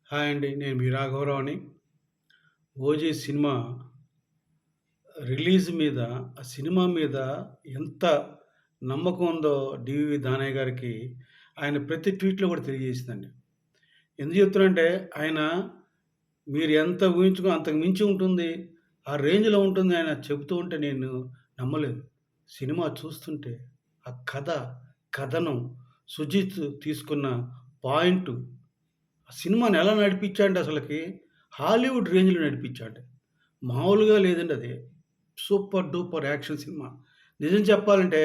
Hi అండి. నేను మీ రాఘవరావుని. 'OG' cinema release మీద, ఆ సినిమా మీద ఎంత నమ్మకం ఉందో డివివి దానయ్య గారికి ఆయన ప్రతి ట్వీట్‌లో కూడా తెలియజేసిందండి. ఎందుకు చెప్తున్నానంటే ఆయన మీరు ఎంత ఊహించుకో అంతకు మించి ఉంటుంది. ఆ రేంజ్‌లో ఉంటుంది ఆయన చెబుతూ ఉంటే నేను నమ్మలేదు. సినిమా చూస్తుంటే ఆ కథ, కథనం, సుజిత్ తీసుకున్న పాయింటు, ఆ సినిమాని ఎలా నడిపించాడంటే అసలకి హాలీవుడ్ రేంజ్‌లో నడిపించాడు. మామూలుగా లేదండి అది. Super duper action cinema. నిజం చెప్పాలంటే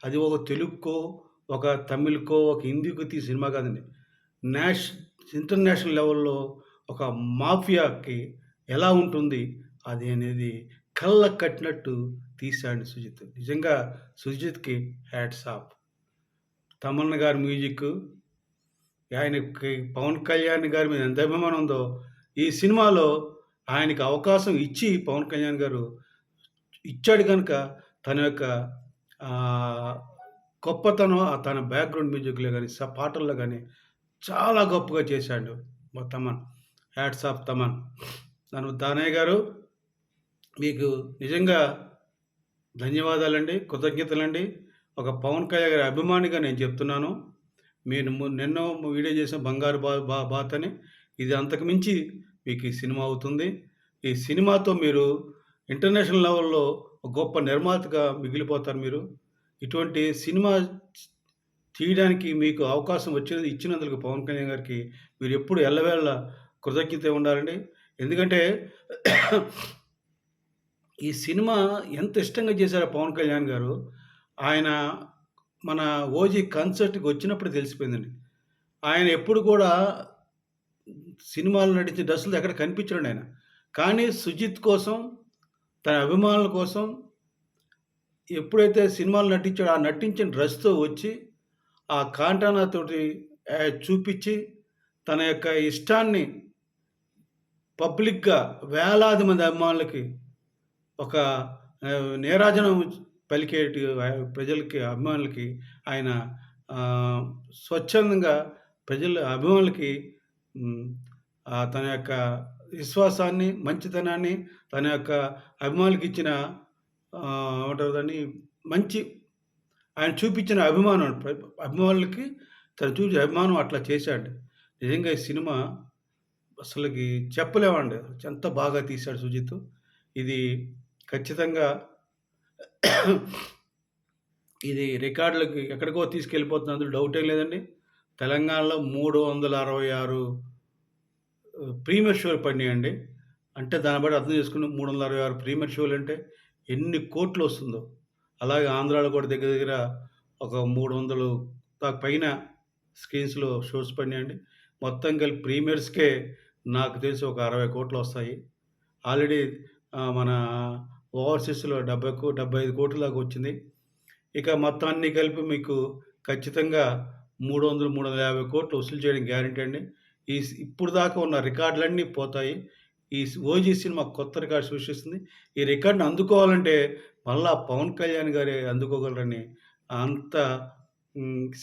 అది ఒక తెలుగుకో, ఒక తమిళ్‌కో, ఒక హిందీకో తీసిన సినిమా కాదండి. నేష్ ఇంటర్నేషనల్ లెవెల్‌లో ఒక మాఫియాకి ఎలా ఉంటుంది అది అనేది కళ్ళకి కట్టినట్టు తీశాడు సుజిత్. నిజంగా సుజిత్‌కి హ్యాట్స్ ఆఫ్. తమన్ గారి మ్యూజిక్కు, ఆయనకి పవన్ కళ్యాణ్ గారి మీద ఎంత అభిమానం ఉందో, ఈ సినిమాలో ఆయనకి అవకాశం ఇచ్చి పవన్ కళ్యాణ్ గారు ఇచ్చాడు గనుక తన యొక్క ఆహ్, గొప్పతనం తన బ్యాక్‌గ్రౌండ్ మ్యూజిక్‌లో గాని, పాటల్లో గాని చాలా గొప్పగా చేశాడు తమన్. Hats off Thaman. దానయ్య గారు మీకు నిజంగా ధన్యవాదాలండి. కృతజ్ఞతలండి. ఒక పవన్ కళ్యాణ్ గారి అభిమానిగా నేను చెప్తున్నాను. మీరు నిన్నో వీడియో చేసిన 'బంగారు బాత్' అని. ఇది అంతకు మించి మీకు ఈ సినిమా అవుతుంది. ఈ సినిమాతో మీరు ఇంటర్నేషనల్ లెవెల్‌లో ఒక గొప్ప నిర్మాతగా మిగిలిపోతారు మీరు. ఇటువంటి సినిమా తీయడానికి మీకు అవకాశం ఇచ్చినందుకు పవన్ కళ్యాణ్ గారికి మీరెప్పుడు ఎల్లవేళలా కృతజ్ఞతే ఉండాలండి. ఎందుకంటే ఈ సినిమా ఎంత ఇష్టంగా చేశారో పవన్ కళ్యాణ్ గారు, ఆయన మన 'ఓజీ' కన్సర్ట్‌కి వచ్చినప్పుడు తెలిసిపోయిందండి. ఆయన ఎప్పుడు కూడా సినిమాలో నటించిన డ్రెస్సులతో ఎక్కడ కనిపించడండి ఆయన. కానీ 'సుజిత్' కోసం, తన అభిమానుల కోసం ఎప్పుడైతే సినిమాలో నటించాడో, ఆ నటించిన డ్రెస్‌తో వచ్చి, ఆ కాంటానాతోటి చూపిచ్చి, తన యొక్క ఇష్టాన్ని పబ్లిక్‌గా వేలాది మంది అభిమానులకి ఒక నీరాజనం పలికేటి ప్రజలకి, అభిమానులకి ఆయన ఆహ్, స్వచ్ఛందంగా అభిమానులకి హ్మ్. తన యొక్క విశ్వాసాన్ని, మంచితనాన్ని, తన యొక్క అభిమానులకిచ్చిన ఏమంటారు దాన్ని మంచి ఆయన చూపించిన అభిమానం అభిమానులకి తను చూపించిన అభిమానం అట్లా చేశాడు. నిజంగా ఈ సినిమా అసలకి చెప్పలేమండి. ఎంత బాగా తీశాడు సుజిత్. ఇది ఖచ్చితంగా ఇది రికార్డులకి ఎక్కడికో తీసుకెళ్ళిపోతుంది. అందులో డౌటేం లేదండి. తెలంగాణలో 366 ప్రీమియర్ షోలు పడినాయండి. అంటే దాన్ని బట్టి అర్థం చేసుకుని 366 ప్రీమియర్ షోలంటే ఎన్ని కోట్లొస్తుందో. అలాగే ఆంధ్రాలో కూడా దగ్గర దగ్గర ఒక 300 పైన స్క్రీన్స్‌లో షోస్ పడినాయండి. మొత్తం కలిపి ప్రీమియర్స్‌కే నాకు తెలిసి ఒక 60,00,00,000 వస్తాయి. ఆల్రెడీ మన ఓవర్‌సీస్‌లో 75,00,00,000 దాకా వచ్చింది. ఇక మొత్తం అన్నీ కలిపి మీకు ఖచ్చితంగా 300, 350,00,00,000 వసూలు చేయడం గ్యారంటీ అండి. ఇప్పుడు దాకా ఉన్న రికార్డులన్నీ పోతాయి. 'ఓజీ' సినిమా కొత్త రికార్డ్ సృష్టిస్తుంది. ఈ రికార్డ్‌ని అందుకోవాలంటే మళ్ళా పవన్ కళ్యాణ్ గారే అందుకోగలరని అంత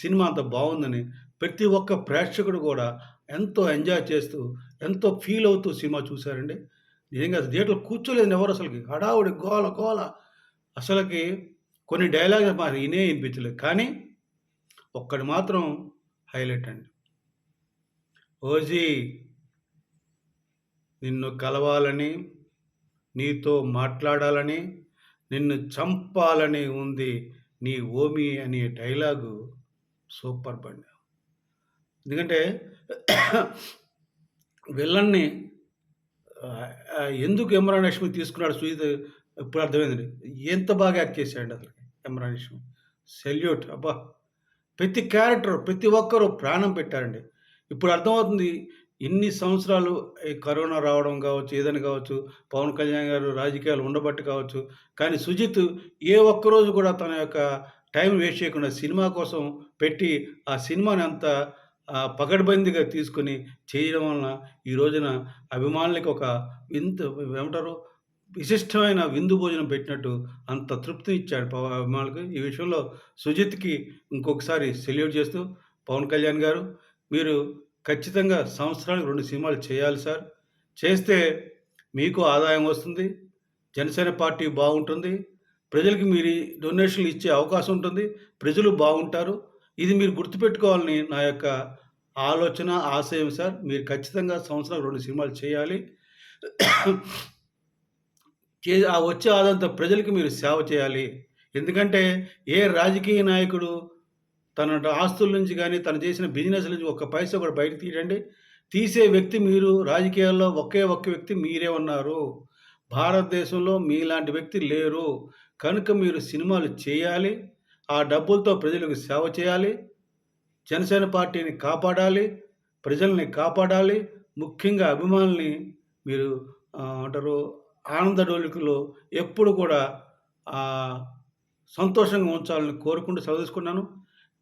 సినిమా అంత బావుందని ప్రతి ఒక్క ప్రేక్షకుడు కూడా ఎంతో ఎంజాయ్ చేస్తూ, ఎంతో ఫీల్ అవుతూ సినిమా చూసారండి. నిజంగా థియేటర్‌లో కూర్చోలేదండి ఎవరు అసలకి. హడావుడి, గోల గోల. అసలకి కొన్ని డైలాగులు ఇనిపించలేదు. కానీ ఒక్కటి మాత్రం హైలైట్ అండి. 'ఓజీ' నిన్ను కలవాలని, నీతో మాట్లాడాలని, నిన్ను చంపాలని ఉంది నీ ఓమి అనే డైలాగు సూపర్బ్ అండి. ఎందుకంటే విలన్ని ఎందుకు 'ఇమ్రాన్ హష్మి' తీసుకున్నాడు సుజిత్ ఇప్పుడు అర్థమైందండి. ఎంత బాగా యాక్ట్ చేశాడండి అసలకి 'ఇమ్రాన్ హష్మి'. సెల్యూట్ అబ్బా! ప్రతి క్యారెక్టర్, ప్రతి ఒక్కరు ప్రాణం పెట్టారండి. ఇప్పుడు అర్థమవుతుంది. ఇన్ని సంవత్సరాలు ఈ కరోనా రావడం కావచ్చు, ఏదైనా కావచ్చు, పవన్ కళ్యాణ్ గారు రాజకీయాలు ఉండబట్టి కావచ్చు, కానీ సుజిత్ ఏ ఒక్కరోజు కూడా తన యొక్క టైం వేస్ట్ చేయకుండా సినిమా కోసం పెట్టి, ఆ సినిమాని అంత పకడ్బందీగా తీసుకొని చేయడం వలన ఈ రోజున అభిమానులకి ఒక ఏమంటారు విశిష్టమైన విందు భోజనం పెట్టినట్టు అంత తృప్తినిచ్చాడు అభిమానులకి. ఈ విషయంలో సుజిత్‌కి ఇంకొకసారి సెల్యూట్ చేస్తూ, పవన్ కళ్యాణ్ గారు మీరు ఖచ్చితంగా సంవత్సరానికి 2 సినిమాలు చేయాలి సార్. చేస్తే మీకు ఆదాయం వస్తుంది. జనసేన పార్టీ బాగుంటుంది. ప్రజలకి మీరు డొనేషన్‌లు ఇచ్చే అవకాశం ఉంటుంది. ప్రజలు బాగుంటారు. ఇది మీరు గుర్తుపెట్టుకోవాలని నా యొక్క ఆలోచన, ఆశయం సార్. మీరు ఖచ్చితంగా సంవత్సరానికి 2 సినిమాలు చేయాలి. ఆ వచ్చే ఆదాయంతో ప్రజలకి మీరు సేవ చేయాలి. ఎందుకంటే ఏ రాజకీయ నాయకుడు తన ఆస్తుల నుంచి గాని, తను చేసిన బిజినెస్‌ల నుంచి ఒక్క పైసా కూడా బయటకి తీయడండి. తీసే వ్యక్తి మీరు. రాజకీయాల్లో ఒకే ఒక్క వ్యక్తి మీరే ఉన్నారు. భారతదేశంలో మీలాంటి వ్యక్తి లేరు. కనుక మీరు సినిమాలు చేయాలి. ఆ డబ్బులతో ప్రజలకు సేవ చేయాలి. జనసేన పార్టీని కాపాడాలి. ప్రజల్ని కాపాడాలి. ముఖ్యంగా అభిమానుల్ని మీరు ఏమంటారు ఆనందడోలికలో ఎప్పుడు కూడా ఆహ్, సంతోషంగా ఉంచాలని కోరుకుంటూ సెలవు తీసుకున్నాను.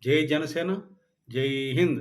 జై జనసేన. జై హింద్.